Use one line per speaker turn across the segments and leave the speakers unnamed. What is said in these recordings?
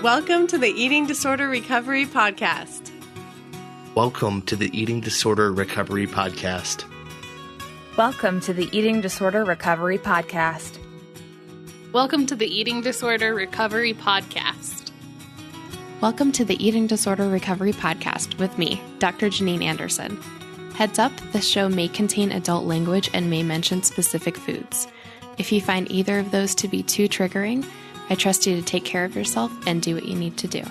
Welcome to the Eating Disorder Recovery Podcast.
Welcome to the Eating Disorder Recovery Podcast.
Welcome to the Eating Disorder Recovery Podcast.
Welcome to the Eating Disorder Recovery Podcast.
Welcome to the Eating Disorder Recovery Podcast with me, Dr. Janine Anderson. Heads up, this show may contain adult language and may mention specific foods. If you find either of those to be too triggering, I trust you to take care of yourself and do what you need to do.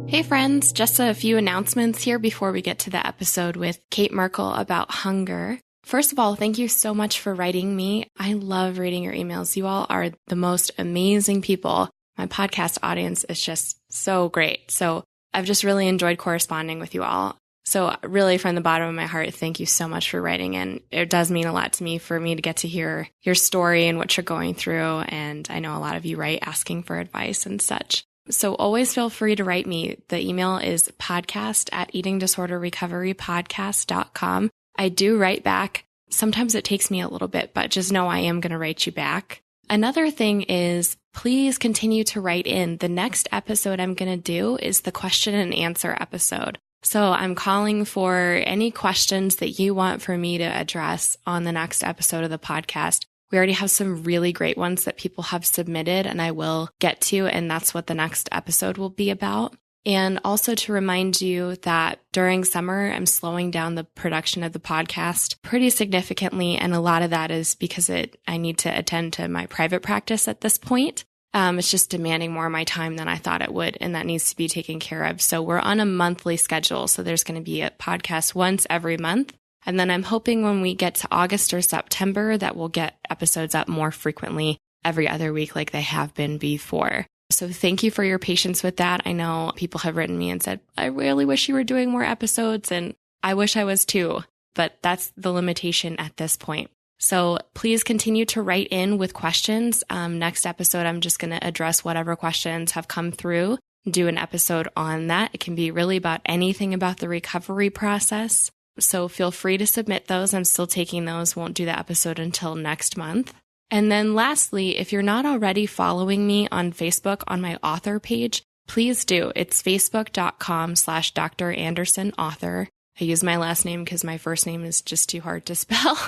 Hey friends, just a few announcements here before we get to the episode with Kate Merkle about hunger. First of all, thank you so much for writing me. I love reading your emails. You all are the most amazing people. My podcast audience is just so great. So I've just really enjoyed corresponding with you all. So really from the bottom of my heart, thank you so much for writing in. It does mean a lot to me for me to get to hear your story and what you're going through. And I know a lot of you write asking for advice and such. So always feel free to write me. The email is podcast@eatingdisorderrecoverypodcast.com. I do write back. Sometimes it takes me a little bit, but just know I am going to write you back. Another thing is please continue to write in. The next episode I'm going to do is the question and answer episode. So I'm calling for any questions that you want for me to address on the next episode of the podcast. We already have some really great ones that people have submitted and I will get to, and that's what the next episode will be about. And also to remind you that during summer, I'm slowing down the production of the podcast pretty significantly. And a lot of that is because I need to attend to my private practice at this point. It's just demanding more of my time than I thought it would, and that needs to be taken care of. So we're on a monthly schedule. So there's going to be a podcast once every month. And then I'm hoping when we get to August or September that we'll get episodes up more frequently every other week like they have been before. So thank you for your patience with that. I know people have written me and said, I really wish you were doing more episodes, and I wish I was too, but that's the limitation at this point. So please continue to write in with questions. Next episode, I'm just going to address whatever questions have come through, do an episode on that. It can be really about anything about the recovery process. So feel free to submit those. I'm still taking those. Won't do the episode until next month. And then lastly, if you're not already following me on Facebook on my author page, please do. It's facebook.com/Dr. Anderson author. I use my last name because my first name is just too hard to spell.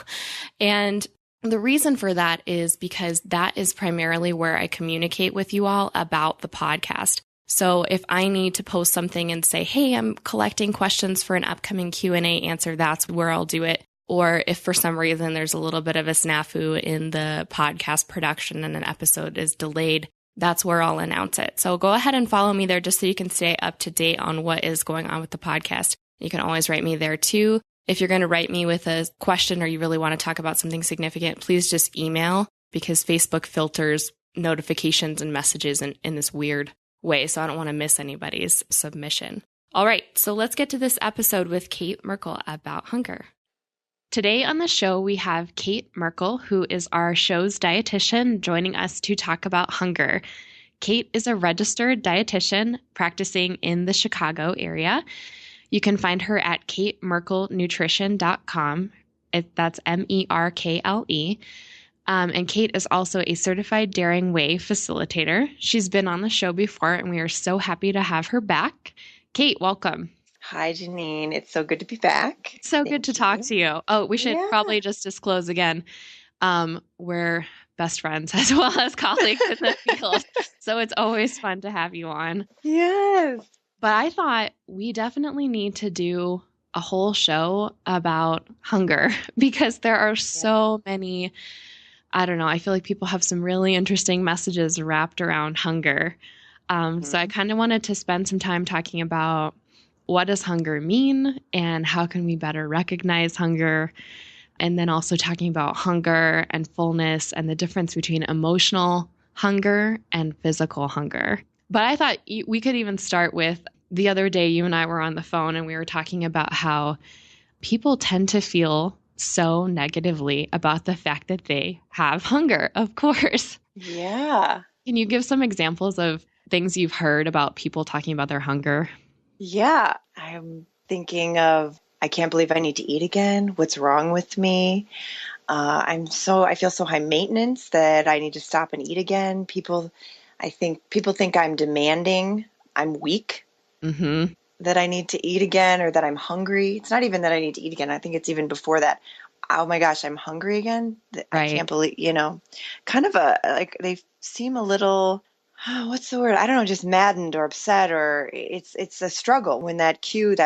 And the reason for that is because that is primarily where I communicate with you all about the podcast. So if I need to post something and say, hey, I'm collecting questions for an upcoming Q&A answer, that's where I'll do it. Or if for some reason there's a little bit of a snafu in the podcast production and an episode is delayed, that's where I'll announce it. So go ahead and follow me there just so you can stay up to date on what is going on with the podcast. You can always write me there too. If you're going to write me with a question or you really want to talk about something significant, please just email, because Facebook filters notifications and messages in this weird way. So I don't want to miss anybody's submission. All right. So let's get to this episode with Kate Merkle about hunger. Today on the show, we have Kate Merkle, who is our show's dietitian, joining us to talk about hunger. Kate is a registered dietitian practicing in the Chicago area. You can find her at katemerklenutrition.com. That's MERKLE. And Kate is also a certified Daring Way facilitator. She's been on the show before, and we are so happy to have her back. Kate, welcome.
Hi, Janine. It's so good to be back.
So good to talk to you. Oh, we should probably just disclose again. We're best friends as well as colleagues in the field. So it's always fun to have you on.
Yes.
But I thought we definitely need to do a whole show about hunger because there are so many, I don't know, I feel like people have some really interesting messages wrapped around hunger. So I kind of wanted to spend some time talking about what does hunger mean and how can we better recognize hunger? And then also talking about hunger and fullness and the difference between emotional hunger and physical hunger. But I thought we could even start with the other day, you and I were on the phone and we were talking about how people tend to feel so negatively about the fact that they have hunger, of course.
Yeah.
Can you give some examples of things you've heard about people talking about their hunger?
Yeah. I'm thinking of, I can't believe I need to eat again. What's wrong with me? I feel so high maintenance that I need to stop and eat again. I think people think I'm demanding, I'm weak,
Mm-hmm.
that I need to eat again or that I'm hungry. It's not even that I need to eat again. I think it's even before that. Oh my gosh, I'm hungry again. I
Right.
can't believe, kind of like they seem a little, what's the word? I don't know, just maddened or upset, or it's a struggle. When that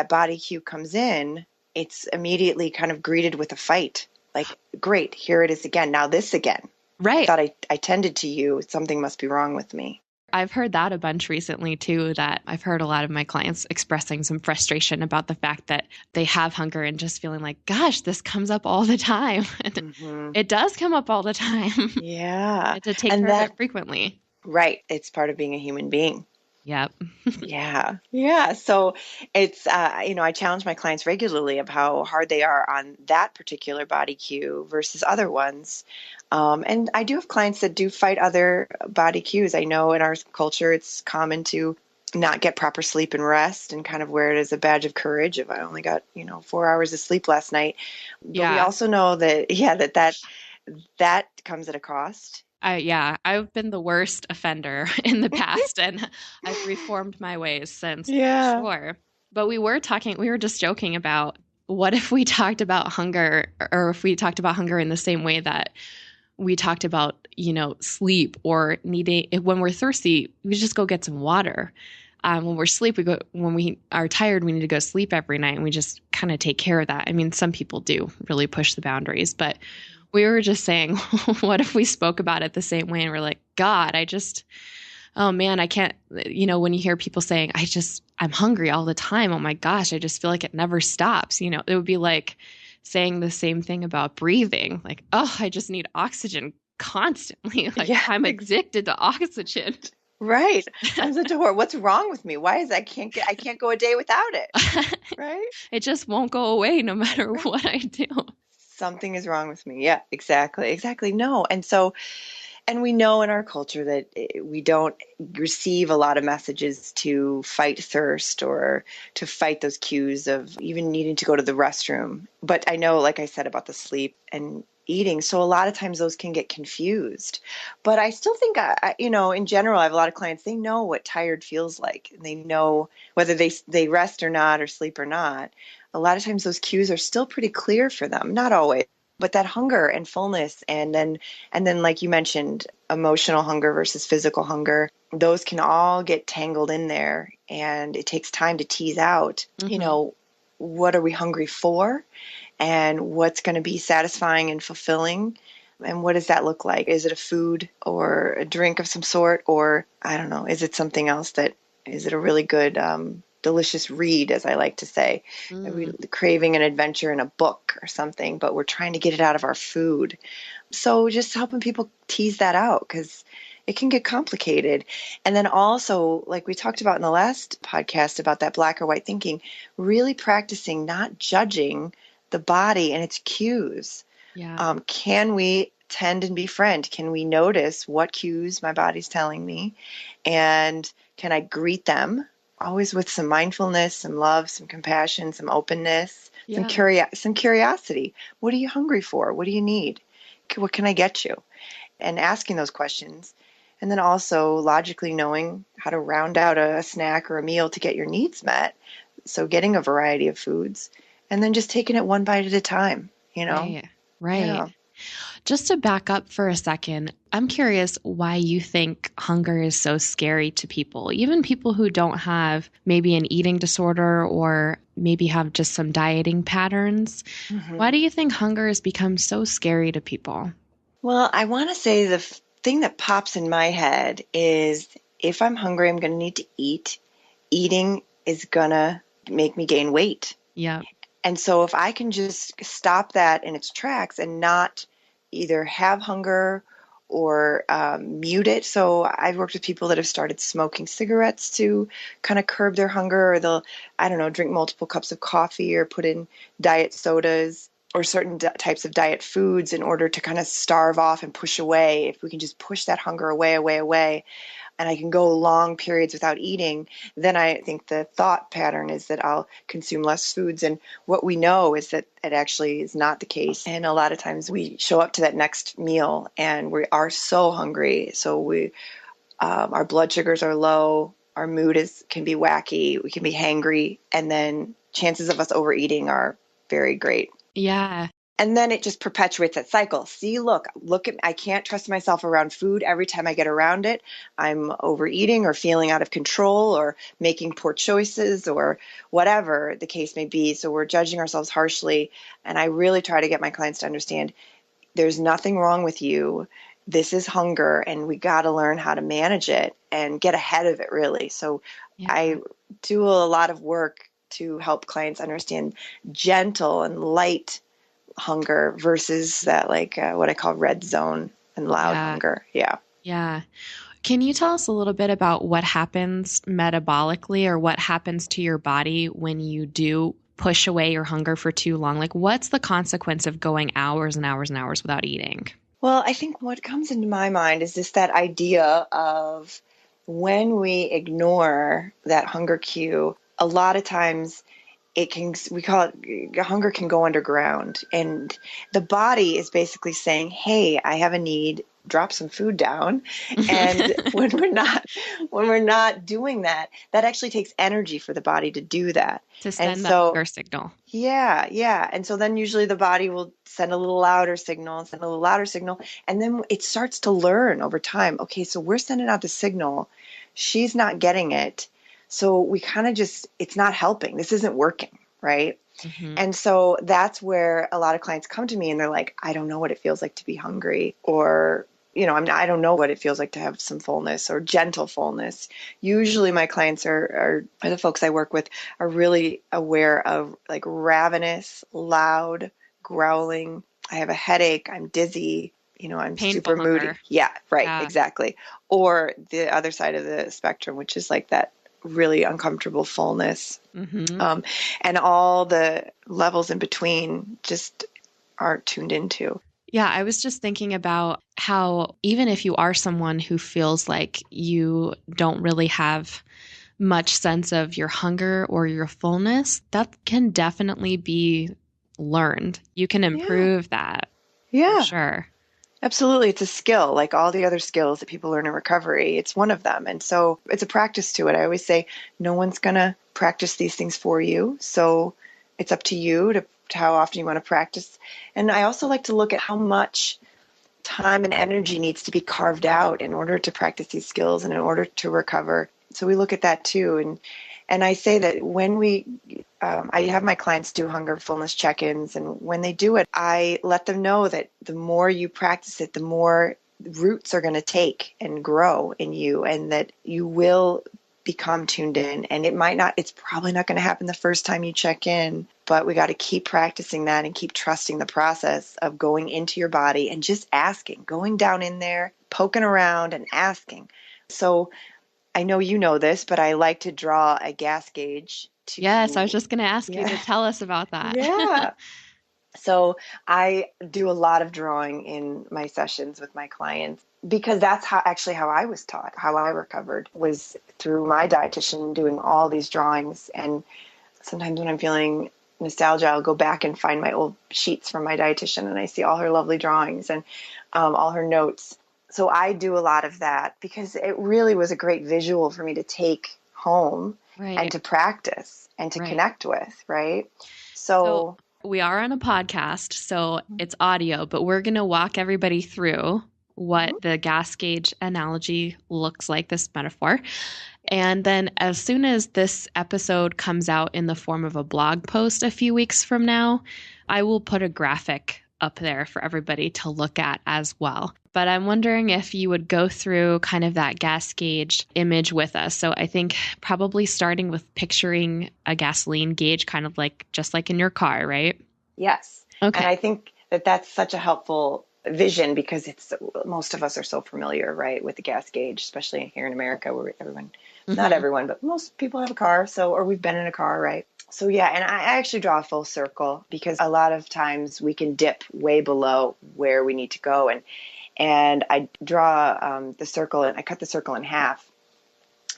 body cue comes in, it's immediately kind of greeted with a fight. Like, great, here it is again. Now this again. I
Right.
thought I tended to you. Something must be wrong with me.
I've heard that a bunch recently too, that I've heard a lot of my clients expressing some frustration about the fact that they have hunger and just feeling like, gosh, this comes up all the time. And
Hmm.
it does come up all the time.
Yeah.
To take
And
care of it frequently.
right. It's part of being a human being.
Yep.
Yeah. Yeah. So it's, I challenge my clients regularly of how hard they are on that particular body cue versus other ones. And I do have clients that do fight other body cues. I know in our culture, it's common to not get proper sleep and rest and kind of wear it as a badge of courage. If I only got, 4 hours of sleep last night. But we
Yeah.
also know that, yeah, that comes at a cost.
I've been the worst offender in the past and I've reformed my ways since for
Yeah.
sure. But we were just joking about what if we talked about hunger or if we talked about hunger in the same way that we talked about, sleep or needing, when we're thirsty, we just go get some water. When we're when we are tired, we need to go sleep every night and we just kind of take care of that. I mean, some people do really push the boundaries, but we were just saying, what if we spoke about it the same way and we're like, God, oh man, I can't, when you hear people saying, I'm hungry all the time. Oh my gosh, I just feel like it never stops. It would be like saying the same thing about breathing. Like, oh, I just need oxygen constantly. Like
Yeah.
I'm addicted to oxygen.
Right. I'm such a whore. What's wrong with me? Why is I can't go a day without it. Right?
It just won't go away no matter what I do.
Something is wrong with me. Yeah, exactly. Exactly. No. And we know in our culture that we don't receive a lot of messages to fight thirst or to fight those cues of even needing to go to the restroom. But I know, like I said, about the sleep and eating. So a lot of times those can get confused. But I still think, in general, I have a lot of clients, they know what tired feels like. And they know whether they rest or not or sleep or not. A lot of times those cues are still pretty clear for them. Not always. But that hunger and fullness, and then like you mentioned, emotional hunger versus physical hunger, those can all get tangled in there, and it takes time to tease out, what are we hungry for, and what's going to be satisfying and fulfilling, and what does that look like? Is it a food or a drink of some sort, or I don't know, is it something else is it a really good delicious read, as I like to say. We're craving an adventure in a book or something, but we're trying to get it out of our food. So just helping people tease that out, because it can get complicated. And then also, like we talked about in the last podcast about that black or white thinking, really practicing not judging the body and its cues.
Yeah.
Can we tend and befriend? Can we notice what cues my body's telling me? And can I greet them? Always with some mindfulness, some love, some compassion, some openness, some curiosity. What are you hungry for? What do you need? What can I get you? And asking those questions. And then also logically knowing how to round out a snack or a meal to get your needs met. So getting a variety of foods and then just taking it one bite at a time,
Right.
Yeah.
Just to back up for a second, I'm curious why you think hunger is so scary to people, even people who don't have maybe an eating disorder or maybe have just some dieting patterns.
Mm-hmm.
Why do you think hunger has become so scary to people?
Well, I want to say the thing that pops in my head is if I'm hungry, I'm going to need to eat. Eating is going to make me gain weight.
Yeah.
And so if I can just stop that in its tracks and not either have hunger or mute it. So I've worked with people that have started smoking cigarettes to kind of curb their hunger, or they'll, I don't know, drink multiple cups of coffee or put in diet sodas or certain types of diet foods in order to kind of starve off and push away. If we can just push that hunger away. and I can go long periods without eating, then I think the thought pattern is that I'll consume less foods. And what we know is that it actually is not the case. And a lot of times we show up to that next meal and we are so hungry. So our blood sugars are low, our mood can be wacky, we can be hangry, and then chances of us overeating are very great.
Yeah.
And then it just perpetuates that cycle. See, look at, I can't trust myself around food. Every time I get around it, I'm overeating or feeling out of control or making poor choices or whatever the case may be. So we're judging ourselves harshly. And I really try to get my clients to understand there's nothing wrong with you. This is hunger, and we got to learn how to manage it and get ahead of it, really. So I do a lot of work to help clients understand gentle and light hunger versus that what I call red zone and loud hunger. Yeah.
Yeah. Can you tell us a little bit about what happens metabolically or what happens to your body when you do push away your hunger for too long? Like, what's the consequence of going hours and hours and hours without eating?
Well, I think what comes into my mind is just that idea of when we ignore that hunger cue, a lot of times we call it, hunger can go underground, and the body is basically saying, hey, I have a need, drop some food down. And when we're not doing that, that actually takes energy for the body to do that.
To send that hunger signal.
Yeah, yeah. And so then usually the body will send a little louder signal and send a little louder signal. And then it starts to learn over time. Okay, so we're sending out the signal. She's not getting it. So we kind of it's not helping. This isn't working, right?
Mm-hmm.
And so that's where a lot of clients come to me and they're like, I don't know what it feels like to be hungry, or I don't know what it feels like to have some fullness or gentle fullness. Usually my clients are the folks I work with are really aware of like ravenous, loud, growling. I have a headache. I'm dizzy. I'm
Painful
super moody.
hunger.
Yeah, right.
Yeah.
Exactly. Or the other side of the spectrum, which is like that really uncomfortable fullness.
Mm-hmm.
And all the levels in between just aren't tuned into.
Yeah, I was just thinking about how even if you are someone who feels like you don't really have much sense of your hunger or your fullness, that can definitely be learned. You can improve that.
Yeah.
For sure.
Absolutely. It's a skill, like all the other skills that people learn in recovery. It's one of them. And so it's a practice to it. I always say no one's going to practice these things for you. So it's up to you to how often you want to practice. And I also like to look at how much time and energy needs to be carved out in order to practice these skills and in order to recover. So we look at that too. And I say that when I have my clients do hunger fullness check-ins, and when they do it, I let them know that the more you practice it, the more roots are going to take and grow in you, and that you will become tuned in. And it's probably not going to happen the first time you check in, but we got to keep practicing that and keep trusting the process of going into your body and just asking, going down in there, poking around and asking. So I know you know this, but I like to draw a gas gauge.
Yes, I was just going to ask you to tell us about that.
Yeah. So I do a lot of drawing in my sessions with my clients because that's how I was taught, how I recovered was through my dietitian doing all these drawings. And sometimes when I'm feeling nostalgia, I'll go back and find my old sheets from my dietitian and I see all her lovely drawings and all her notes. So I do a lot of that because it really was a great visual for me to take home and to practice and to connect with, right? So
we are on a podcast, so it's audio, but we're going to walk everybody through what the gas gauge analogy looks like, this metaphor. And then as soon as this episode comes out in the form of a blog post a few weeks from now, I will put a graphic up there for everybody to look at as well. But I'm wondering if you would go through kind of that gas gauge image with us. So I think probably starting with picturing a gasoline gauge, kind of like just like in your car, right?
Yes.
Okay.
And I think that that's such a helpful vision because most of us are so familiar, right, with the gas gauge, especially here in America where not everyone, but most people have a car, or we've been in a car, right? So yeah, and I actually draw a full circle because a lot of times we can dip way below where we need to go. And I draw the circle and I cut the circle in half.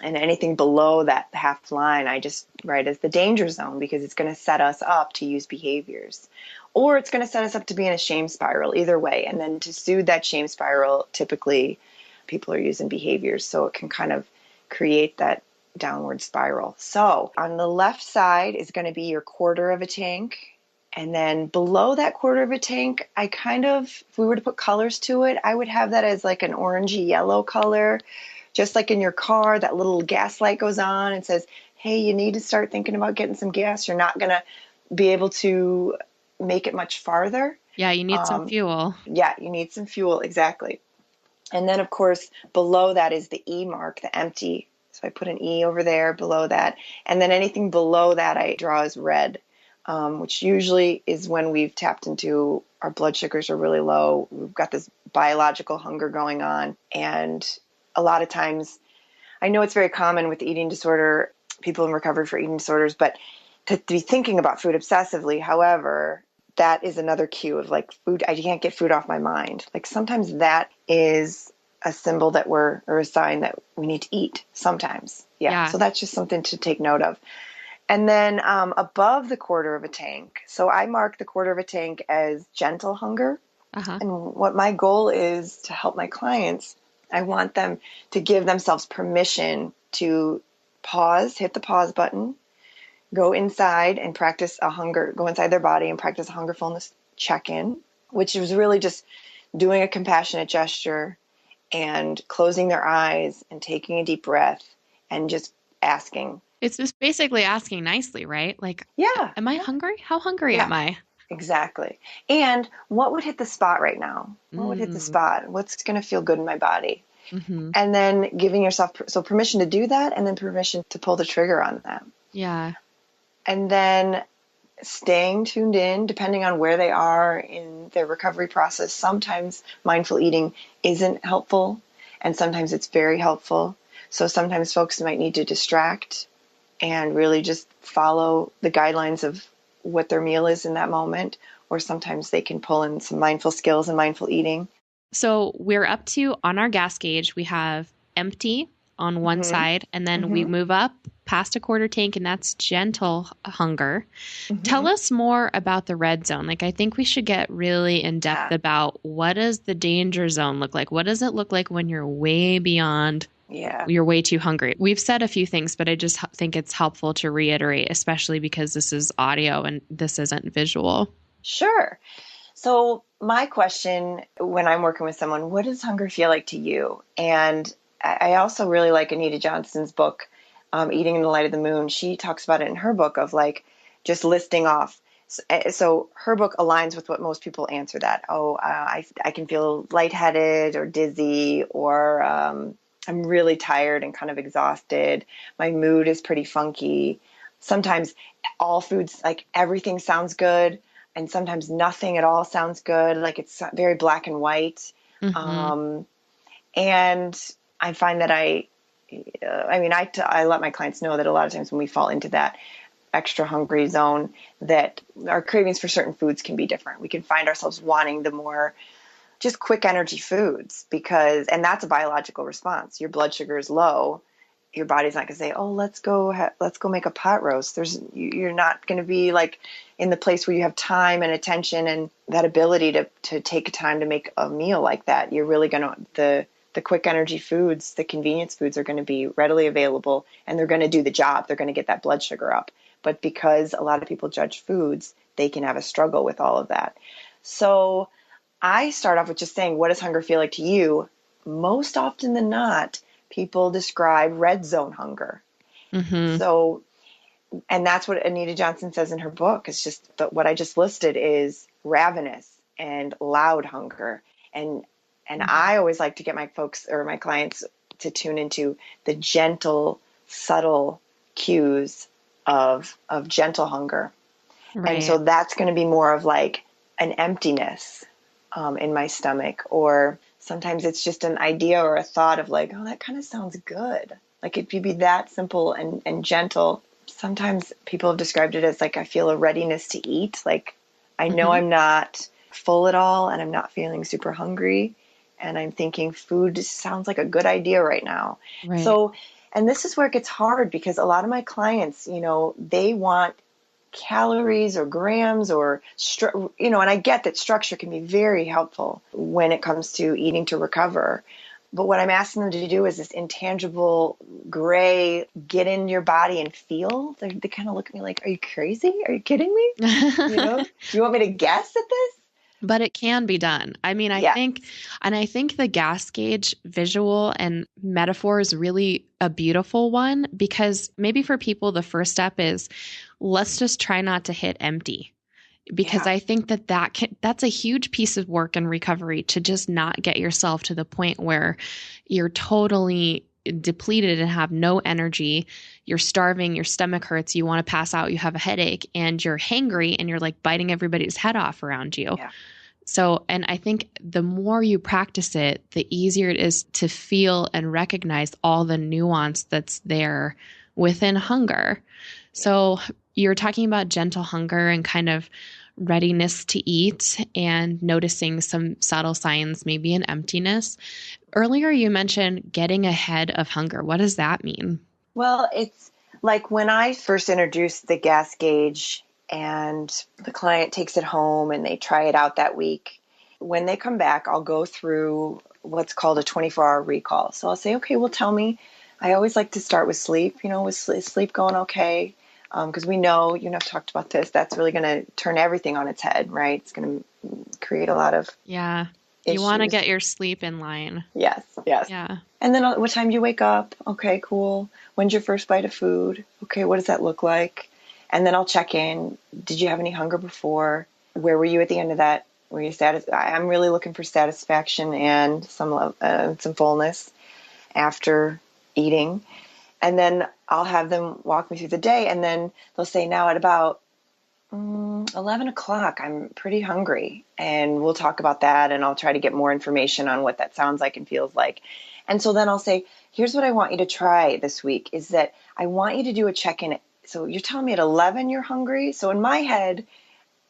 And anything below that half line, I just write as the danger zone, because it's going to set us up to use behaviors, or it's going to set us up to be in a shame spiral, either way. And then to soothe that shame spiral, typically people are using behaviors. So it can kind of create that downward spiral. So on the left side is going to be your quarter of a tank. And then below that quarter of a tank, I kind of, if we were to put colors to it, I would have that as like an orangey yellow color. Just like in your car, that little gas light goes on and says, hey, you need to start thinking about getting some gas. You're not going to be able to make it much farther.
Yeah, you need some fuel.
Yeah, you need some fuel, exactly. And then, of course, below that is the E mark, the empty. So I put an E over there below that. And then anything below that I draw as red, which usually is when we've tapped into our blood sugars are really low. We've got this biological hunger going on. And a lot of times, I know it's very common with eating disorder, people in recovery for eating disorders, but to be thinking about food obsessively. However, that is another cue of like food. I can't get food off my mind. Like sometimes that is a symbol that or a sign that we need to eat sometimes. Yeah. So that's just something to take note of. And then above the quarter of a tank. So I mark the quarter of a tank as gentle hunger. And what my goal is to help my clients, I want them to give themselves permission to pause, hit the pause button, go inside and practice go inside their body and practice a hunger fullness check-in, which is really just doing a compassionate gesture and closing their eyes and taking a deep breath and just asking.
It's just basically asking nicely, right? Like,
yeah,
am I hungry? How hungry am I?
Exactly. And what would hit the spot right now? What would hit the spot? What's going to feel good in my body? And then giving yourself permission to do that, and then permission to pull the trigger on that.
Yeah.
And then staying tuned in, depending on where they are in their recovery process. Sometimes mindful eating isn't helpful, and sometimes it's very helpful. So sometimes folks might need to distract and really just follow the guidelines of what their meal is in that moment, or sometimes they can pull in some mindful skills and mindful eating.
So we're up to, on our gas gauge, we have empty on one side, and then we move up past a quarter tank, and that's gentle hunger. Tell us more about the red zone. Like, I think we should get really in depth about what does the danger zone look like? What does it look like when you're way beyond you're way too hungry? We've said a few things, but I just think it's helpful to reiterate, especially because this is audio and this isn't visual.
Sure. So my question when I'm working with someone, what does hunger feel like to you? And I also really like Anita Johnson's book, Eating in the Light of the Moon. She talks about it in her book of like just listing off. So her book aligns with what most people answer that. I can feel lightheaded or dizzy, or I'm really tired and kind of exhausted. My mood is pretty funky. Sometimes all foods, like everything sounds good, and sometimes nothing at all sounds good. Like it's very black and white. And I find that I let my clients know that a lot of times when we fall into that extra hungry zone, that our cravings for certain foods can be different. We can find ourselves wanting the more just quick energy foods and that's a biological response. Your blood sugar is low. Your body's not going to say, oh, let's go make a pot roast. You're not going to be like in the place where you have time and attention and that ability to take time to make a meal like that. You're really going to, the quick energy foods, the convenience foods are going to be readily available, and they're going to do the job. They're going to get that blood sugar up. But because a lot of people judge foods, they can have a struggle with all of that. So I start off with just saying, what does hunger feel like to you? Most often than not, people describe red zone hunger. So, and that's what Anita Johnson says in her book. It's just what I just listed is ravenous and loud hunger. And I always like to get my folks or my clients to tune into the gentle, subtle cues of gentle hunger. Right. And so that's going to be more of like an emptiness in my stomach, or sometimes it's just an idea or a thought of like, oh, that kind of sounds good. Like it could be that simple and gentle. Sometimes people have described it as like, I feel a readiness to eat. Like I know I'm not full at all and I'm not feeling super hungry. And I'm thinking food sounds like a good idea right now. Right. So And this is where it gets hard because a lot of my clients, they want calories or grams or, and I get that structure can be very helpful when it comes to eating to recover. But what I'm asking them to do is this intangible gray, get in your body and feel. They kind of look at me like, are you crazy? Are you kidding me? Do you want me to guess at this?
But it can be done. I mean, I think the gas gauge visual and metaphor is really a beautiful one, because maybe for people, the first step is let's just try not to hit empty. Because I think that's a huge piece of work in recovery, to just not get yourself to the point where you're totally depleted and have no energy. You're starving, your stomach hurts, you want to pass out, you have a headache, and you're hangry and you're like biting everybody's head off around you. Yeah. So, and I think the more you practice it, the easier it is to feel and recognize all the nuance that's there within hunger. So you're talking about gentle hunger and kind of readiness to eat and noticing some subtle signs, maybe an emptiness. Earlier, you mentioned getting ahead of hunger. What does that mean?
Well, it's like when I first introduced the gas gauge and the client takes it home and they try it out that week. When they come back, I'll go through what's called a 24-hour recall. So I'll say, okay, well, tell me. I always like to start with sleep. Was sleep going okay? Because we know, I've talked about this, that's really going to turn everything on its head, right? It's going to create a lot of
issues. You want to get your sleep in line.
Yes. Yeah. And then what time do you wake up? Okay, cool. When's your first bite of food? Okay, what does that look like? And then I'll check in. Did you have any hunger before? Where were you at the end of that? Were you I'm really looking for satisfaction and some fullness after eating. And then I'll have them walk me through the day, and then they'll say, now at about 11 o'clock, I'm pretty hungry, and we'll talk about that, and I'll try to get more information on what that sounds like and feels like. And so then I'll say, here's what I want you to try this week, is that I want you to do a check-in. So you're telling me at 11 you're hungry? So in my head,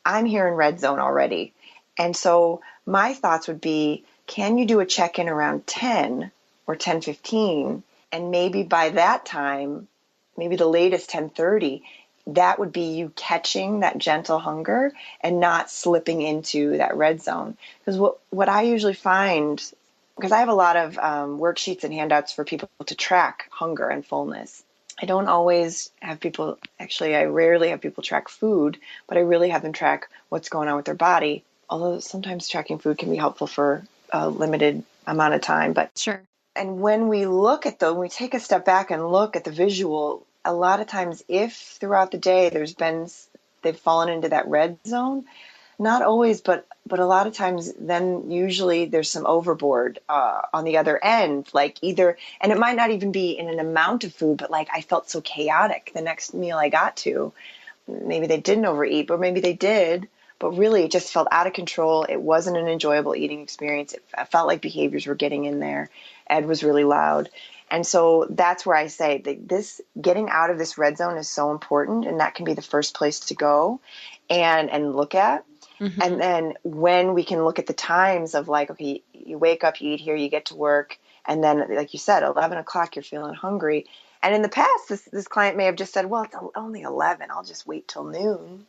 I'm here in red zone already. And so my thoughts would be, can you do a check-in around 10 or 10:15? And maybe by that time, maybe the latest 10:30, that would be you catching that gentle hunger and not slipping into that red zone. Because what I usually find, because I have a lot of worksheets and handouts for people to track hunger and fullness. I don't always have people, actually, I rarely have people track food, but I really have them track what's going on with their body. Although sometimes tracking food can be helpful for a limited amount of time. But
sure.
And when we look at when we take a step back and look at the visual, a lot of times if throughout the day they've fallen into that red zone, not always, but a lot of times then usually there's some overboard on the other end, like either, and it might not even be in an amount of food, but like I felt so chaotic the next meal I got to. Maybe they didn't overeat, or maybe they did, but really it just felt out of control. It wasn't an enjoyable eating experience. I felt like behaviors were getting in there. Ed was really loud. And so that's where I say that this getting out of this red zone is so important, and that can be the first place to go and look at. Mm-hmm. And then when we can look at the times of like, okay, you wake up, you eat here, you get to work, and then like you said, 11 o'clock, you're feeling hungry. And in the past, this client may have just said, well, it's only 11. I'll just wait till noon,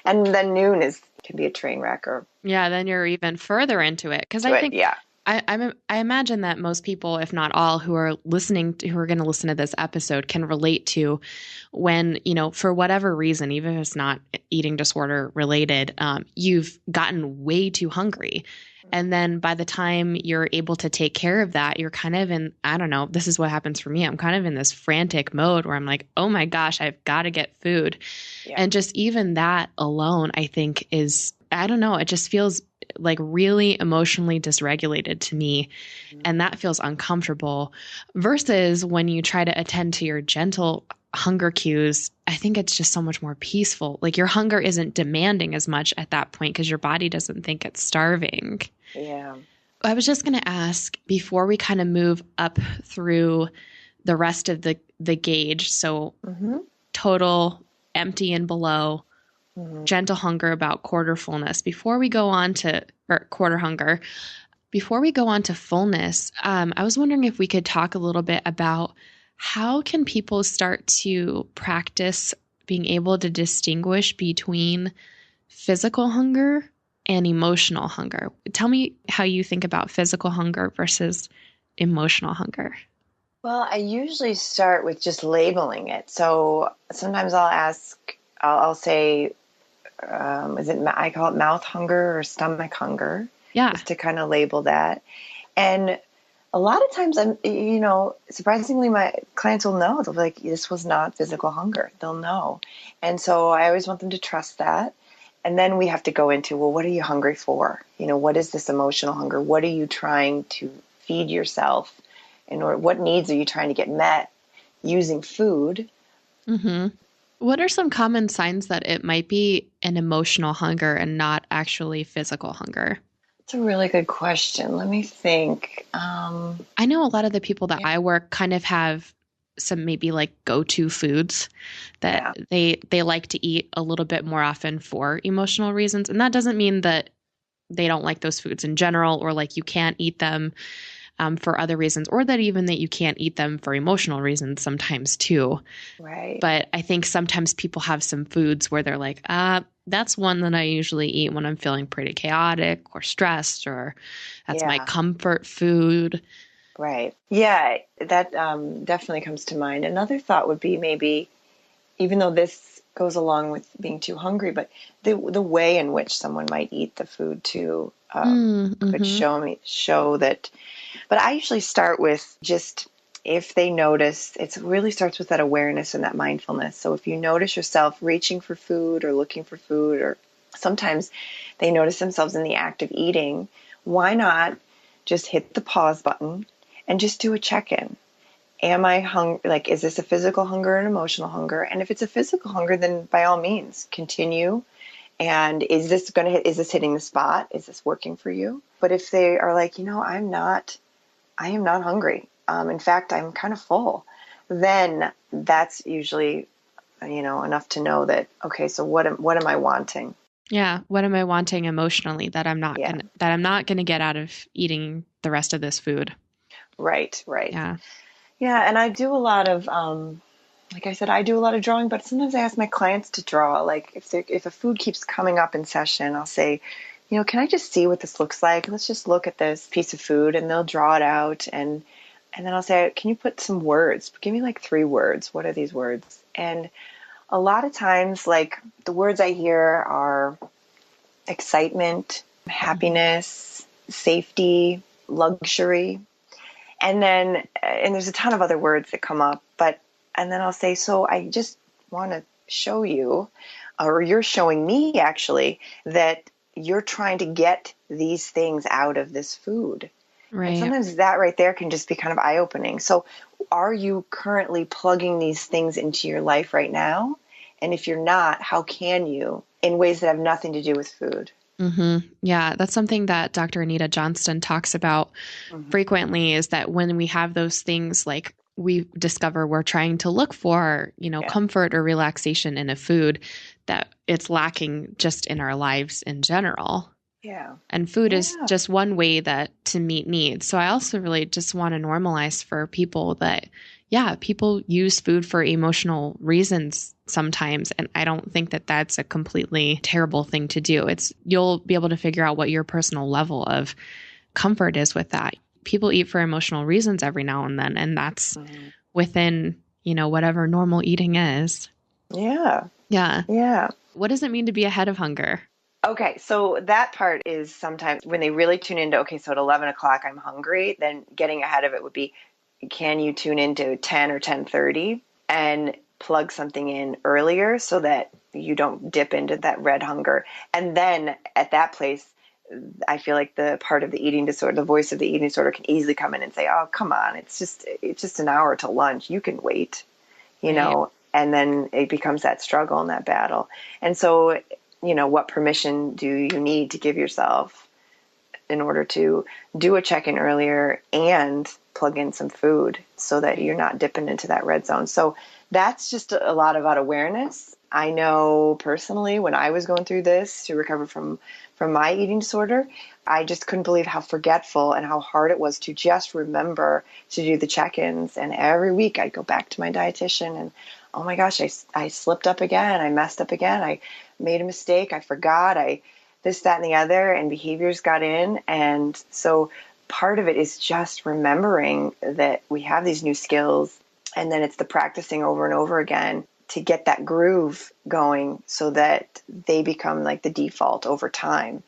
and then noon can be a train wreck.
Then you're even further into it. Because I think, I imagine that most people, if not all, who are going to listen to this episode can relate to when, for whatever reason, even if it's not eating disorder related, you've gotten way too hungry. And then by the time you're able to take care of that, you're kind of in, I don't know, this is what happens for me. I'm kind of in this frantic mode where I'm like, oh my gosh, I've got to get food. Yeah. And just even that alone, I think is, I don't know, it just feels like really emotionally dysregulated to me. Mm-hmm. And that feels uncomfortable versus when you try to attend to your gentle hunger cues. I think it's just so much more peaceful. Like your hunger isn't demanding as much at that point because your body doesn't think it's starving.
Yeah.
I was just going to ask before we kind of move up through the rest of the gauge. So mm-hmm. total empty and below, mm-hmm. gentle hunger about quarter fullness. Before we go on to quarter hunger, before we go on to fullness, I was wondering if we could talk a little bit about How can people start to practice being able to distinguish between physical hunger and emotional hunger? Tell me how you think about physical hunger versus emotional hunger.
Well, I usually start with just labeling it. So sometimes I'll say, I call it mouth hunger or stomach hunger,
Yeah.
just to kind of label that. And a lot of times surprisingly, my clients will know. They'll be like, this was not physical hunger. They'll know. And so I always want them to trust that. And then we have to go into, well, what are you hungry for? What is this emotional hunger? What are you trying to feed yourself? What needs are you trying to get met using food?
Mm-hmm. What are some common signs that it might be an emotional hunger and not actually physical hunger?
It's a really good question. Let me think.
I know a lot of the people that I work kind of have some maybe like go-to foods that they like to eat a little bit more often for emotional reasons. And that doesn't mean that they don't like those foods in general, or like you can't eat them for other reasons, or that even that you can't eat them for emotional reasons sometimes too.
Right.
But I think sometimes people have some foods where they're like, that's one that I usually eat when I'm feeling pretty chaotic or stressed, or that's my comfort food.
Right. Yeah, that definitely comes to mind. Another thought would be maybe, even though this goes along with being too hungry, but the way in which someone might eat the food too could show that. But I usually start with just, if they notice, it really starts with that awareness and that mindfulness. So if you notice yourself reaching for food or looking for food, or sometimes they notice themselves in the act of eating, why not just hit the pause button and just do a check-in? Am I hungry? Like, is this a physical hunger or an emotional hunger? And if it's a physical hunger, then by all means, continue. And is this hitting the spot? Is this working for you? But if they are like, I am not hungry. In fact, I'm kind of full. Then that's usually, enough to know that, okay, so what am I wanting?
Yeah. What am I wanting emotionally that I'm not gonna get out of eating the rest of this food?
Right.
Yeah.
Yeah. And I do a lot of, like I said, I do a lot of drawing, but sometimes I ask my clients to draw. Like if a food keeps coming up in session, I'll say, can I just see what this looks like? Let's just look at this piece of food, and they'll draw it out. And then I'll say, can you put some words? Give me like 3 words. What are these words? And a lot of times, like, the words I hear are excitement, happiness, safety, luxury. And there's a ton of other words that come up, and then I'll say, so I just want to show you, or you're showing me actually, that you're trying to get these things out of this food.
Right.
And sometimes that right there can just be kind of eye-opening. So are you currently plugging these things into your life right now? And if you're not, how can you, in ways that have nothing to do with food?
Mm-hmm. Yeah, that's something that Dr. Anita Johnston talks about frequently, is that when we have those things, like we discover we're trying to look for, comfort or relaxation in a food, that it's lacking just in our lives in general.
Yeah.
And food is just one way to meet needs. So I also really just want to normalize for people that, people use food for emotional reasons sometimes. And I don't think that that's a completely terrible thing to do. You'll be able to figure out what your personal level of comfort is with that. People eat for emotional reasons every now and then, and that's within, whatever normal eating is.
Yeah.
Yeah.
Yeah.
What does it mean to be ahead of hunger?
Okay, so that part is sometimes when they really tune into, okay, so at 11 o'clock I'm hungry, then getting ahead of it would be, can you tune into 10 or 10:30 and plug something in earlier so that you don't dip into that red hunger? And then at that place, I feel like the part of the eating disorder, the voice of the eating disorder, can easily come in and say, oh, come on, it's just an hour till lunch. You can wait,
Right.
and then it becomes that struggle and that battle. And so, what permission do you need to give yourself in order to do a check-in earlier and plug in some food so that you're not dipping into that red zone? So that's just a lot about awareness. I know personally when I was going through this to recover from my eating disorder, I just couldn't believe how forgetful and how hard it was to just remember to do the check-ins. And every week I'd go back to my dietitian and, oh my gosh, I slipped up again. I messed up again. I made a mistake. I forgot. This, that, and the other, and behaviors got in. And so part of it is just remembering that we have these new skills, and then it's the practicing over and over again to get that groove going so that they become like the default over time.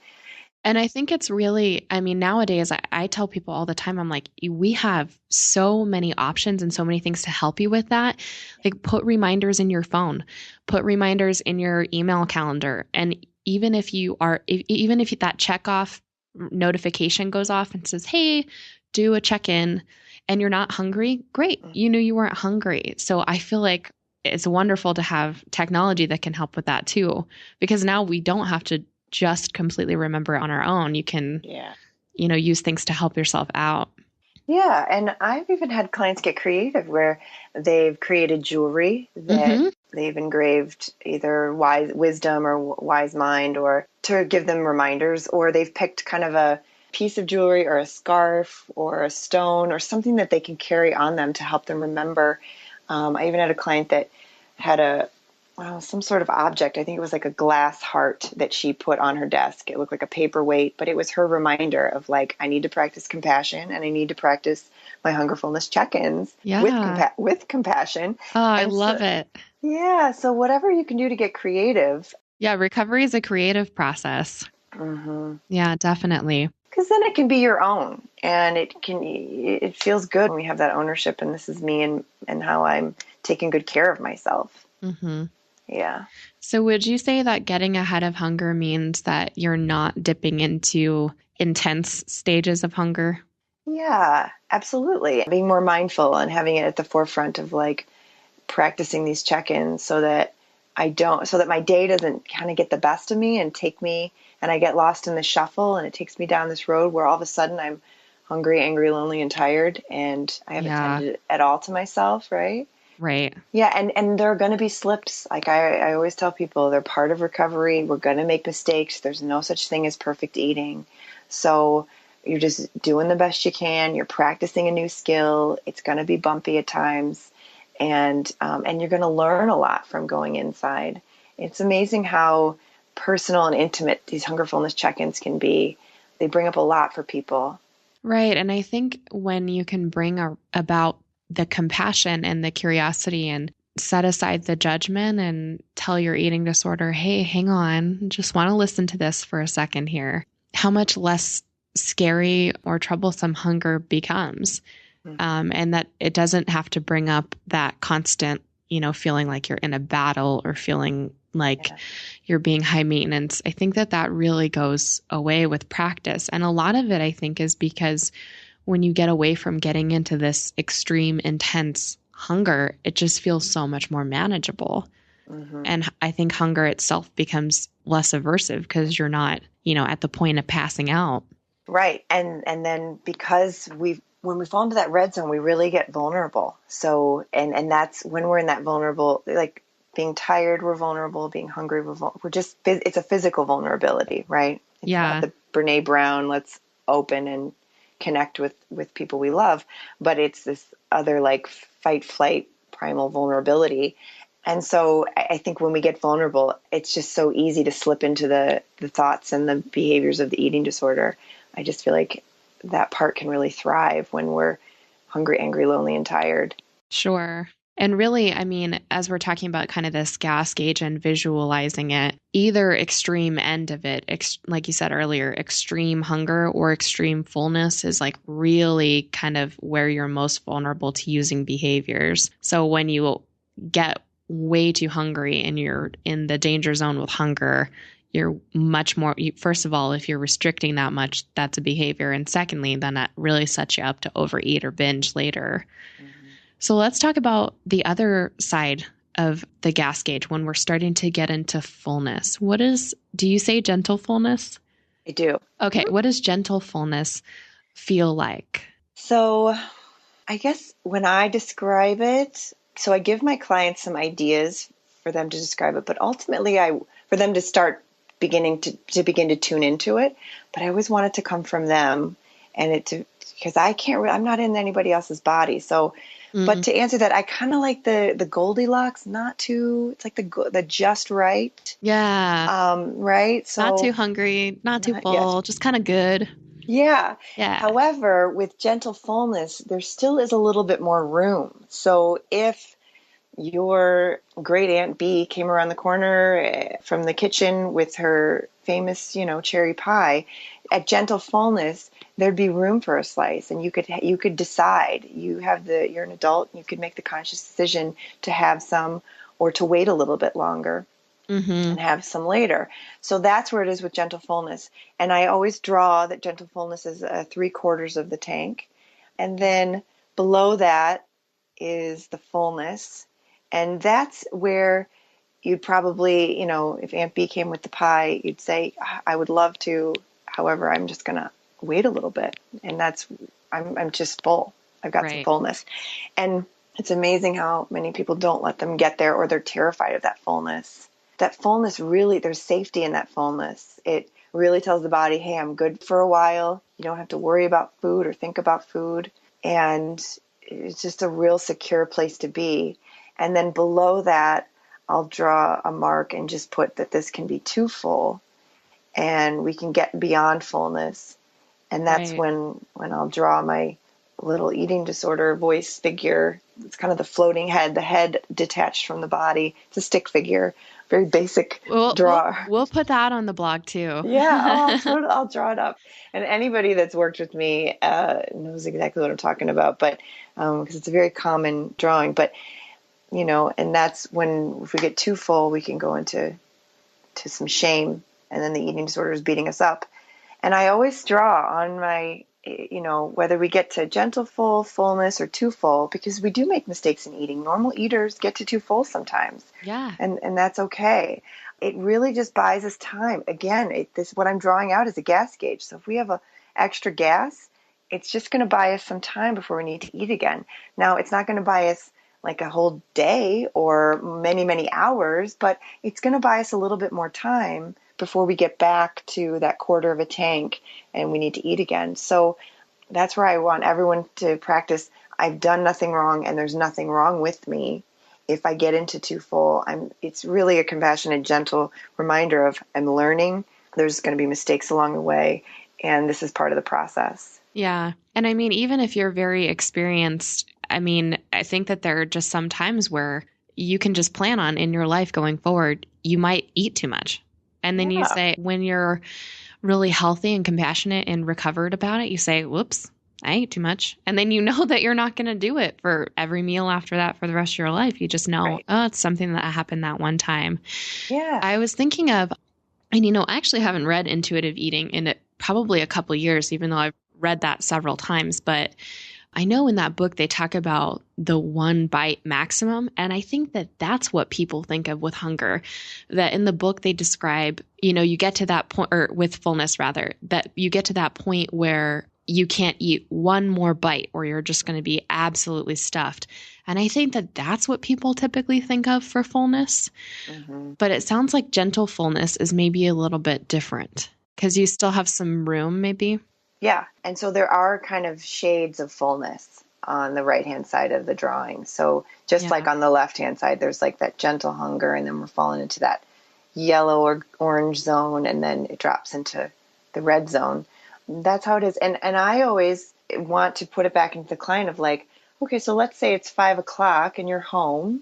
And I think it's really, I mean, nowadays, I tell people all the time, I'm like, we have so many options and so many things to help you with that. Like, put reminders in your phone, put reminders in your email calendar. And even if that checkoff notification goes off and says, hey, do a check-in, and you're not hungry, great. You knew you weren't hungry. So I feel like it's wonderful to have technology that can help with that too, because now we don't have to just completely remember it on our own. You can, use things to help yourself out.
Yeah. And I've even had clients get creative where they've created jewelry that they've engraved either wise wisdom or wise mind, or to give them reminders, or they've picked kind of a piece of jewelry or a scarf or a stone or something that they can carry on them to help them remember. I even had a client that had some sort of object. I think it was like a glass heart that she put on her desk. It looked like a paperweight, but it was her reminder of like, I need to practice compassion, and I need to practice my hunger fullness check-ins with compassion.
Oh, I love it.
Yeah. So whatever you can do to get creative.
Yeah. Recovery is a creative process.
Mm-hmm.
Yeah, definitely.
Because then it can be your own, and it feels good when we have that ownership, and this is me and how I'm taking good care of myself.
Mm-hmm.
Yeah.
So would you say that getting ahead of hunger means that you're not dipping into intense stages of hunger?
Yeah, absolutely. Being more mindful and having it at the forefront of like practicing these check-ins so that my day doesn't kind of get the best of me and take me, and I get lost in the shuffle, and it takes me down this road where all of a sudden I'm hungry, angry, lonely, and tired, and I haven't attended at all to myself, right?
Right.
Yeah, and there are going to be slips. Like I always tell people, they're part of recovery. We're going to make mistakes. There's no such thing as perfect eating. So you're just doing the best you can. You're practicing a new skill. It's going to be bumpy at times, and you're going to learn a lot from going inside. It's amazing how personal and intimate these hunger fullness check-ins can be. They bring up a lot for people.
Right. And I think when you can bring about the compassion and the curiosity and set aside the judgment and tell your eating disorder, hey, hang on, just want to listen to this for a second here, how much less scary or troublesome hunger becomes. And that it doesn't have to bring up that constant, feeling like you're in a battle or feeling like you're being high maintenance. I think that really goes away with practice. And a lot of it, I think, is because when you get away from getting into this extreme, intense hunger, it just feels so much more manageable. Mm-hmm. And I think hunger itself becomes less aversive because you're not, at the point of passing out.
Right. And then because when we fall into that red zone, we really get vulnerable. So, and that's when we're in that vulnerable, like being tired, we're vulnerable, being hungry, it's a physical vulnerability, right? It's not the Brene Brown, let's open and connect with people we love, but it's this other like fight, flight, primal vulnerability. And so I think when we get vulnerable, it's just so easy to slip into the thoughts and the behaviors of the eating disorder. I just feel like that part can really thrive when we're hungry, angry, lonely, and tired.
Sure. And really, I mean, as we're talking about kind of this gas gauge and visualizing it, either extreme end of it, like you said earlier, extreme hunger or extreme fullness is like really kind of where you're most vulnerable to using behaviors. So when you get way too hungry and you're in the danger zone with hunger, you're much more, first of all, if you're restricting that much, that's a behavior. And secondly, then that really sets you up to overeat or binge later. Mm-hmm. So let's talk about the other side of the gas gauge when we're starting to get into fullness. Do you say gentle fullness?
I do.
Okay. Mm-hmm. What does gentle fullness feel like?
So I guess when I describe it, so I give my clients some ideas for them to describe it. But ultimately, for them to start begin to tune into it. But I always want it to come from them, because I'm not in anybody else's body. So, but to answer that, I kind of like the Goldilocks, not too. It's like the just right.
Yeah.
Right. So
Not too hungry, not too full, just kind of good.
Yeah.
Yeah.
However, with gentle fullness, there still is a little bit more room. So if your great Aunt B came around the corner from the kitchen with her famous, cherry pie, at gentle fullness, there'd be room for a slice, and you could decide. You're an adult, and you could make the conscious decision to have some or to wait a little bit longer. And have some later. So that's where it is with gentle fullness. And I always draw that gentle fullness is 3/4 of the tank. And then below that is the fullness. And that's where you'd probably, if Aunt B came with the pie, you'd say, I would love to. However, I'm just going to wait a little bit. And I'm just full. I've got some fullness. And it's amazing how many people don't let them get there, or they're terrified of that fullness. That fullness really, there's safety in that fullness. It really tells the body, hey, I'm good for a while. You don't have to worry about food or think about food. And it's just a real secure place to be. And then below that, I'll draw a mark and just put that this can be too full, and we can get beyond fullness. And that's when I'll draw my little eating disorder voice figure. It's kind of the floating head, the head detached from the body. It's a stick figure. Very basic draw.
We'll put that on the blog too.
Yeah, I'll draw it up. And anybody that's worked with me knows exactly what I'm talking about. But because it's a very common drawing. But and that's when, if we get too full, we can go into some shame, and then the eating disorder is beating us up. And I always draw on my, whether we get to gentle fullness, or too full, because we do make mistakes in eating. Normal eaters get to too full sometimes.
Yeah.
And that's okay. It really just buys us time. Again, what I'm drawing out is a gas gauge. So if we have extra gas, it's just going to buy us some time before we need to eat again. Now, it's not going to buy us like a whole day or many, many hours, but it's going to buy us a little bit more time before we get back to that 1/4 of a tank and we need to eat again. So that's where I want everyone to practice. I've done nothing wrong, and there's nothing wrong with me. If I get into too full, it's really a compassionate, gentle reminder of I'm learning. There's going to be mistakes along the way, and this is part of the process.
Yeah. And I mean, even if you're very experienced, I think that there are just some times where you can just plan on in your life going forward, you might eat too much. And then you say, when you're really healthy and compassionate and recovered about it, you say, whoops, I ate too much. And then you know that you're not going to do it for every meal after that for the rest of your life. You just know, it's something that happened that one time.
Yeah.
I was thinking of, and I actually haven't read Intuitive Eating in probably a couple years, even though I've read that several times. But I know in that book, they talk about the 1 bite maximum. And I think that that's what people think of with hunger, that in the book, they describe, you get to that point, or with fullness rather, that you get to that point where you can't eat one more bite, or you're just going to be absolutely stuffed. And I think that that's what people typically think of for fullness. But it sounds like gentle fullness is maybe a little bit different, because you still have some room maybe.
Yeah. And so there are kind of shades of fullness on the right-hand side of the drawing. So just like on the left-hand side, there's like that gentle hunger, and then we're falling into that yellow or orange zone, and then it drops into the red zone. That's how it is. And I always want to put it back into the client of like, okay, so let's say it's 5 o'clock and you're home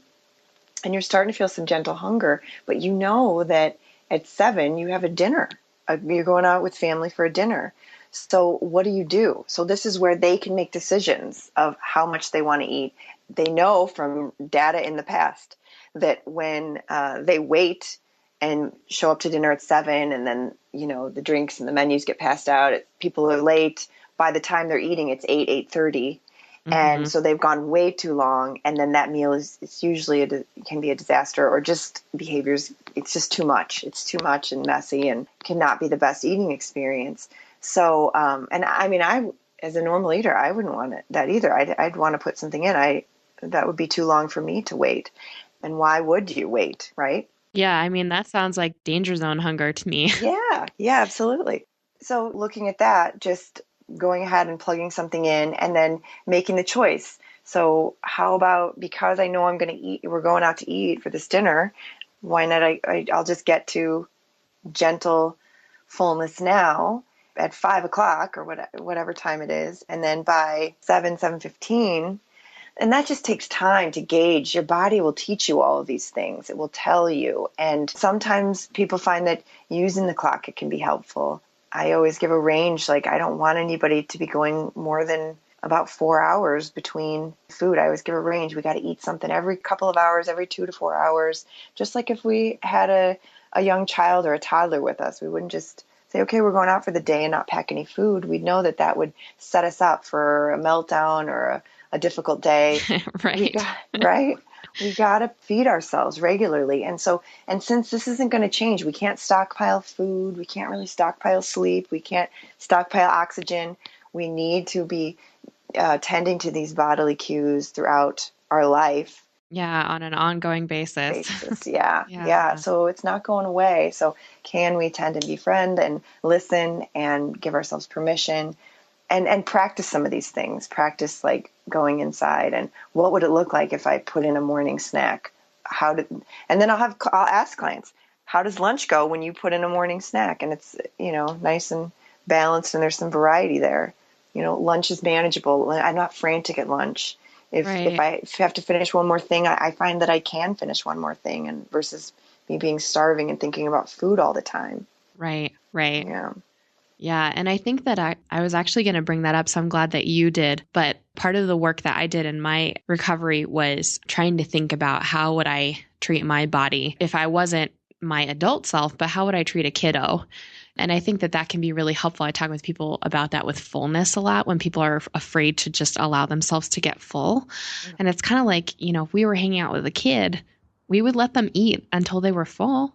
and you're starting to feel some gentle hunger, but you know that at 7 you have a dinner. You're going out with family for a dinner. So what do? So this is where they can make decisions of how much they want to eat. They know from data in the past that when they wait and show up to dinner at 7, and then, the drinks and the menus get passed out, people are late. By the time they're eating, it's 8:30. And so they've gone way too long. And then that meal it's usually can be a disaster, or just behaviors. It's just too much. It's too much and messy, and cannot be the best eating experience. So, I, as a normal eater, I wouldn't want that either. I'd want to put something in. That would be too long for me to wait. And why would you wait, right?
Yeah, I mean, that sounds like danger zone hunger to me.
Yeah, absolutely. So looking at that, just going ahead and plugging something in and then making the choice. So how about, because I know I'm going to eat, we're going out to eat for this dinner, why not I'll just get to gentle fullness now at 5 o'clock or whatever time it is. And then by 7:15, and that just takes time to gauge. Your body will teach you all of these things. It will tell you. And sometimes people find that using the clock, it can be helpful. I always give a range. Like, I don't want anybody to be going more than about 4 hours between food. I always give a range. We got to eat something every couple of hours, every 2 to 4 hours. Just like if we had a young child or a toddler with us, we wouldn't just say, okay, we're going out for the day and not pack any food. We'd know that that would set us up for a meltdown or a difficult day.
Right.
Right? We got to feed ourselves regularly. And since this isn't going to change, we can't stockpile food. We can't really stockpile sleep. We can't stockpile oxygen. We need to be tending to these bodily cues throughout our life.
Yeah, on an ongoing basis.
Yeah. So it's not going away. So can we tend and befriend and listen and give ourselves permission and practice some of these things? Practice like going inside and what would it look like if I put in a morning snack? And then I'll ask clients, how does lunch go when you put in a morning snack? And it's, nice and balanced and there's some variety there. Lunch is manageable. I'm not frantic at lunch. If I have to finish one more thing, I find that I can finish one more thing, and versus me being starving and thinking about food all the time.
Right.
Yeah.
Yeah. And I think that I was actually going to bring that up. So I'm glad that you did. But part of the work that I did in my recovery was trying to think about how would I treat my body if I wasn't my adult self, but how would I treat a kiddo? And I think that can be really helpful. I talk with people about that with fullness a lot when people are afraid to just allow themselves to get full. Mm-hmm. And it's kind of like, if we were hanging out with a kid, we would let them eat until they were full.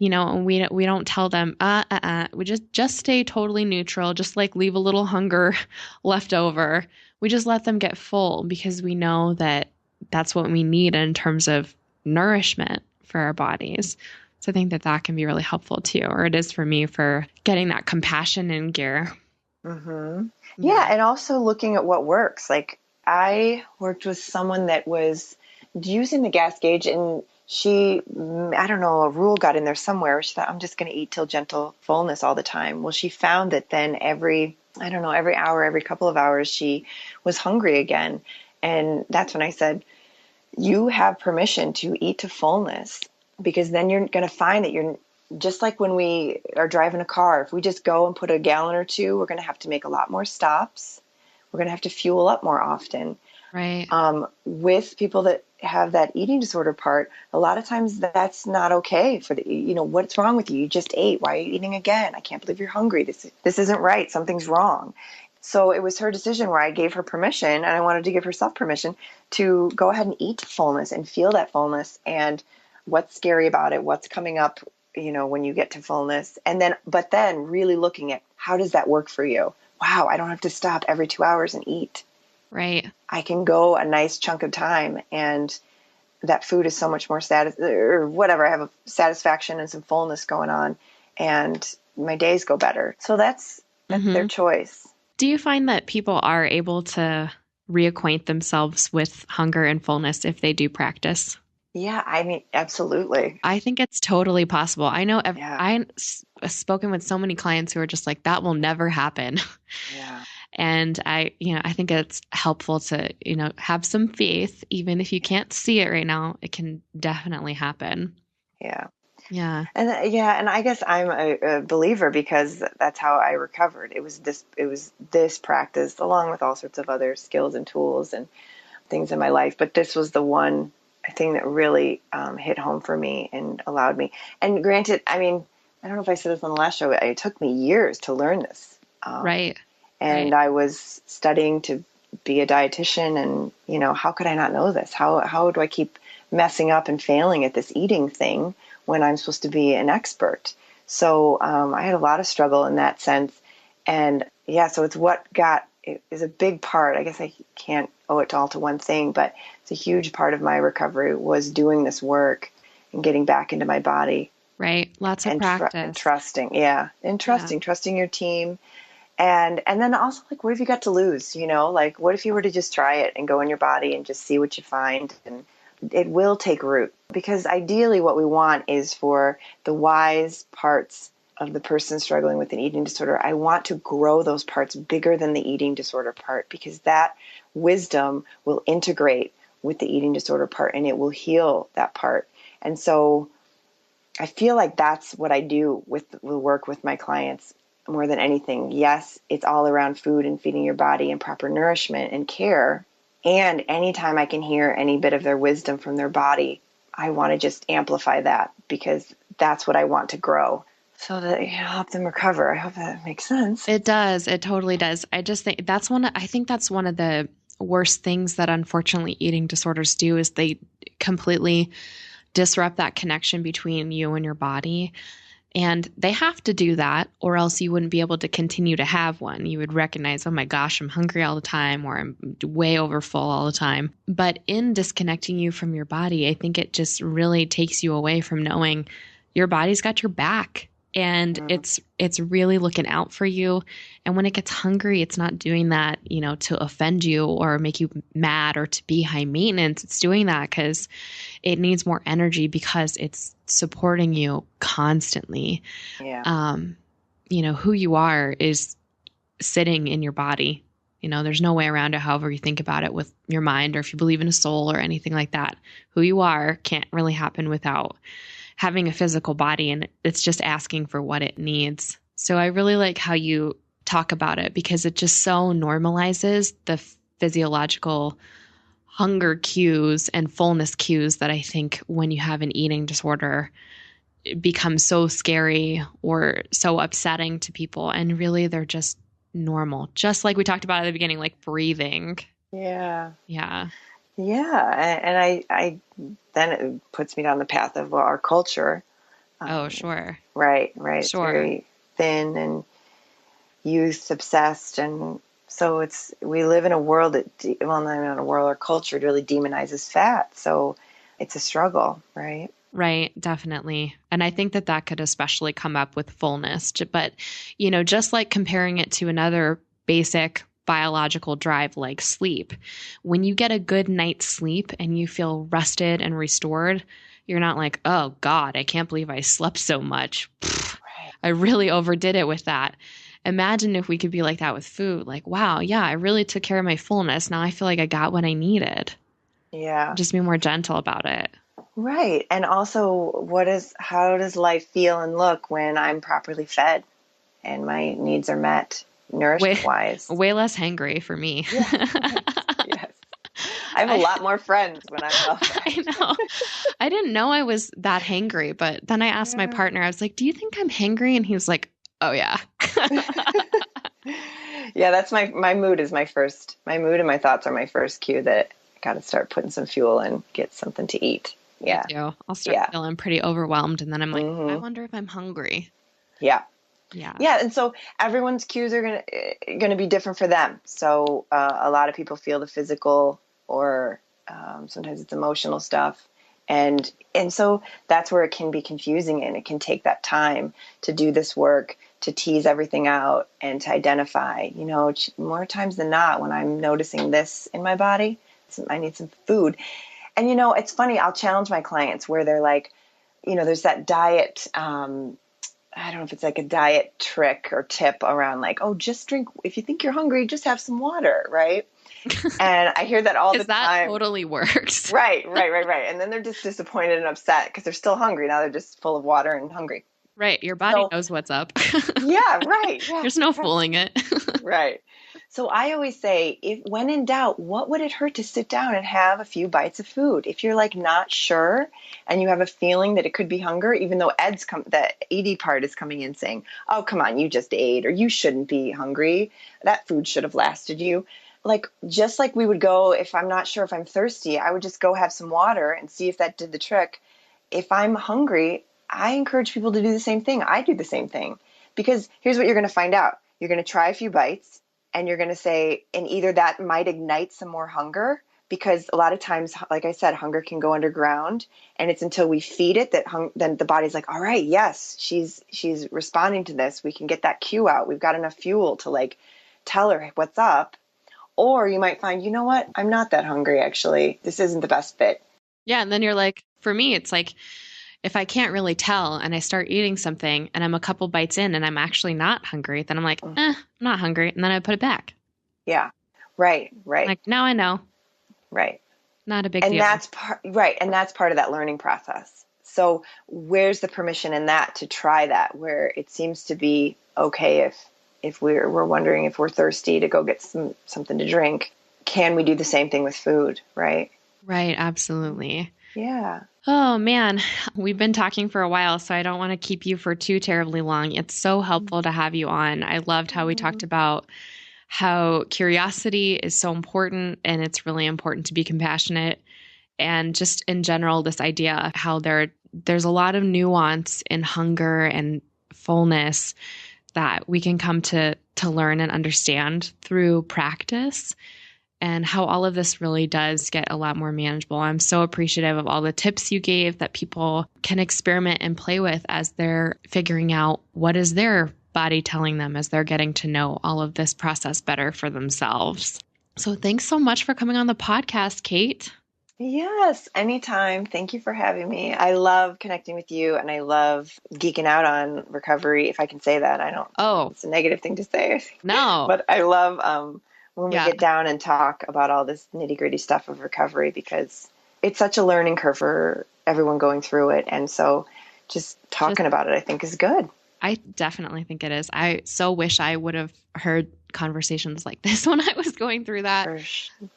And we don't tell them, we just stay totally neutral, just like leave a little hunger left over. We just let them get full because we know that that's what we need in terms of nourishment for our bodies. So I think that can be really helpful too, or it is for me for getting that compassion in gear.
Mm-hmm. Yeah. And also looking at what works. Like, I worked with someone that was using the gas gauge, and she, I don't know, a rule got in there somewhere. She thought, I'm just going to eat till gentle fullness all the time. Well, she found that then every hour, every couple of hours, she was hungry again. And that's when I said, you have permission to eat to fullness, because then you're going to find that you're just like when we are driving a car. If we just go and put a gallon or two, we're going to have to make a lot more stops. We're going to have to fuel up more often.
Right.
With people that have that eating disorder part, a lot of times that's not okay for what's wrong with you? You just ate. Why are you eating again? I can't believe you're hungry. This isn't right. Something's wrong. So it was her decision where I gave her permission, and I wanted to give herself permission to go ahead and eat to fullness and feel that fullness and what's scary about it, what's coming up, when you get to fullness. But then really looking at, how does that work for you? Wow, I don't have to stop every 2 hours and eat.
Right.
I can go a nice chunk of time, and that food is so much more or whatever. I have a satisfaction and some fullness going on, and my days go better. So that's their choice.
Do you find that people are able to reacquaint themselves with hunger and fullness if they do practice?
Yeah, I mean, absolutely.
I think it's totally possible. I know I've spoken with so many clients who are just like, that will never happen.
Yeah.
And I think it's helpful to, have some faith, even if you can't see it right now, it can definitely happen.
Yeah.
Yeah.
And I guess I'm a believer, because that's how I recovered. It was this practice, along with all sorts of other skills and tools and things in my life. But this was the one thing that really hit home for me and allowed me. And granted, I mean, I don't know if I said this on the last show, it took me years to learn this.
Right.
And I was studying to be a dietitian, and, how could I not know this? How do I keep messing up and failing at this eating thing when I'm supposed to be an expert? So I had a lot of struggle in that sense. And so it's what got it is a big part. I guess I can't owe it all to one thing, but it's a huge part of my recovery was doing this work and getting back into my body.
Right. Lots of practice.
And trusting. Yeah. And trusting your team. And then also, like, what have you got to lose? Like, what if you were to just try it and go in your body and just see what you find? And it will take root, because ideally what we want is for the wise parts of the person struggling with an eating disorder. I want to grow those parts bigger than the eating disorder part, because that wisdom will integrate with the eating disorder part and it will heal that part. And so I feel like that's what I do with the work with my clients more than anything. Yes, it's all around food and feeding your body and proper nourishment and care. And anytime I can hear any bit of their wisdom from their body, I want to just amplify that, because that's what I want to grow so that help them recover. I hope that makes sense.
It does. It totally does. I just think that's one of the worst things that unfortunately eating disorders do, is they completely disrupt that connection between you and your body. And they have to do that, or else you wouldn't be able to continue to have one. You would recognize, oh my gosh, I'm hungry all the time, or I'm way over full all the time. But in disconnecting you from your body, I think it just really takes you away from knowing your body's got your back. And it's really looking out for you. And when it gets hungry, it's not doing that, to offend you or make you mad or to be high maintenance. It's doing that because it needs more energy, because it's supporting you constantly.
Yeah.
Who you are is sitting in your body. There's no way around it, however you think about it with your mind, or if you believe in a soul or anything like that. Who you are can't really happen without having a physical body, and it's just asking for what it needs. So I really like how you talk about it, because it just so normalizes the physiological hunger cues and fullness cues that I think when you have an eating disorder, it becomes so scary or so upsetting to people. And really, they're just normal. Just like we talked about at the beginning, like breathing.
Yeah.
Yeah.
Yeah. And I then it puts me down the path of our culture.
Oh, sure.
Right.
Sure.
It's very thin and youth obsessed. And so we live in a world our culture really demonizes fat. So it's a struggle, right?
Right, definitely. And I think that could especially come up with fullness. But, just like comparing it to another basic biological drive like sleep, when you get a good night's sleep and you feel rested and restored, you're not like, oh God, I can't believe I slept so much.
Right.
I really overdid it with that. Imagine if we could be like that with food. Like, wow, yeah, I really took care of my fullness. Now I feel like I got what I needed.
Yeah.
Just be more gentle about it.
Right. And also, how does life feel and look when I'm properly fed and my needs are met nourishment wise?
Way less hangry for me.
Yeah. Yes. I have a lot more friends when I'm well fed.
I know. I didn't know I was that hangry, but then I asked my partner, I was like, do you think I'm hangry? And he was like, oh yeah.
Yeah, that's my mood is my mood and my thoughts are my first cue that I got to start putting some fuel and get something to eat. Yeah.
Me too. I'll start feeling pretty overwhelmed, and then I'm like, I wonder if I'm hungry.
Yeah.
Yeah.
Yeah. And so everyone's cues are going to be different for them. So a lot of people feel the physical or sometimes it's emotional stuff. And so that's where it can be confusing, and it can take that time to do this work, to tease everything out and to identify, more times than not, when I'm noticing this in my body, I need some food. And, it's funny, I'll challenge my clients where they're like, there's that diet, I don't know if it's like a diet trick or tip around like, oh, just drink, if you think you're hungry, just have some water, right? And I hear that all the time.
That totally works.
Right. And then they're just disappointed and upset because they're still hungry. Now they're just full of water and hungry.
Right. Your body knows what's up.
Yeah, right. Yeah,
There's no fooling it.
Right. So I always say, when in doubt, what would it hurt to sit down and have a few bites of food? If you're like not sure and you have a feeling that it could be hunger, even though the ED part is coming in saying, oh, come on, you just ate, or you shouldn't be hungry. That food should have lasted you. Like, just like we would go, if I'm not sure if I'm thirsty, I would just go have some water and see if that did the trick. If I'm hungry, I encourage people to do the same thing. I do the same thing, because here's what you're going to find out. You're going to try a few bites and you're going to say, and either that might ignite some more hunger, because a lot of times, like I said, hunger can go underground, and it's until we feed it that then the body's like, all right, yes, she's responding to this. We can get that cue out. We've got enough fuel to like tell her what's up. Or you might find, you know what? I'm not that hungry, actually. This isn't the best fit.
Yeah. And then you're like, for me, it's like, if I can't really tell and I start eating something and I'm a couple bites in and I'm actually not hungry, then I'm like, I'm not hungry. And then I put it back.
Yeah. Right.
Like, now I know.
Right.
Not a big
and
deal.
That's right. And that's part of that learning process. So where's the permission in that to try that, where it seems to be okay if we're wondering if we're thirsty to go get something to drink, can we do the same thing with food? Right.
Right. Absolutely.
Yeah.
Oh man, we've been talking for a while, so I don't want to keep you for too terribly long. It's so helpful to have you on. I loved how we talked about how curiosity is so important, and it's really important to be compassionate. And just in general, this idea of how there's a lot of nuance in hunger and fullness that we can come to learn and understand through practice, and how all of this really does get a lot more manageable. I'm so appreciative of all the tips you gave that people can experiment and play with as they're figuring out what is their body telling them as they're getting to know all of this process better for themselves. So thanks so much for coming on the podcast, Kate.
Yes, anytime. Thank you for having me. I love connecting with you, and I love geeking out on recovery, if I can say that. I don't.
Oh,
it's a negative thing to say.
No.
But I love when we get down and talk about all this nitty-gritty stuff of recovery, because it's such a learning curve for everyone going through it. And so just talking about it, I think, is good.
I definitely think it is. I so wish I would have heard conversations like this when I was going through that.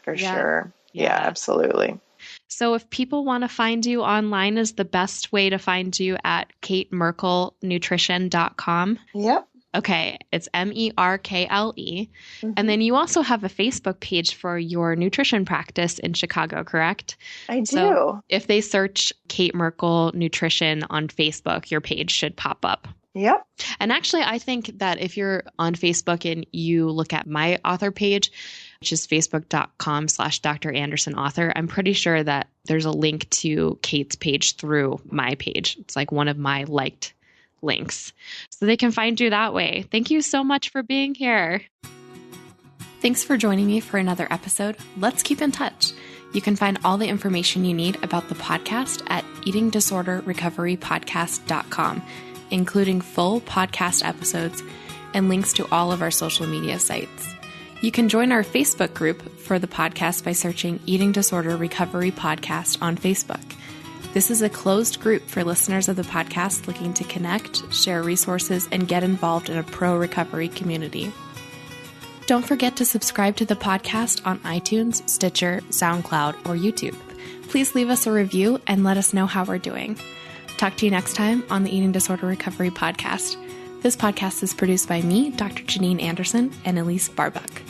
For sure. Yeah, absolutely.
So if people want to find you online, is the best way to find you at katemerklenutrition.com?
Yep.
Okay. It's Merkle. And then you also have a Facebook page for your nutrition practice in Chicago, correct?
I do.
So if they search Kate Merkle Nutrition on Facebook, your page should pop up.
Yep.
And actually, I think that if you're on Facebook and you look at my author page, which is facebook.com/Dr. Anderson author, I'm pretty sure that there's a link to Kate's page through my page. It's like one of my liked links. So they can find you that way. Thank you so much for being here.
Thanks for joining me for another episode. Let's keep in touch. You can find all the information you need about the podcast at eatingdisorderrecoverypodcast.com, including full podcast episodes and links to all of our social media sites. You can join our Facebook group for the podcast by searching Eating Disorder Recovery Podcast on Facebook. This is a closed group for listeners of the podcast looking to connect, share resources, and get involved in a pro-recovery community. Don't forget to subscribe to the podcast on iTunes, Stitcher, SoundCloud, or YouTube. Please leave us a review and let us know how we're doing. Talk to you next time on the Eating Disorder Recovery Podcast. This podcast is produced by me, Dr. Janine Anderson, and Elise Barbuck.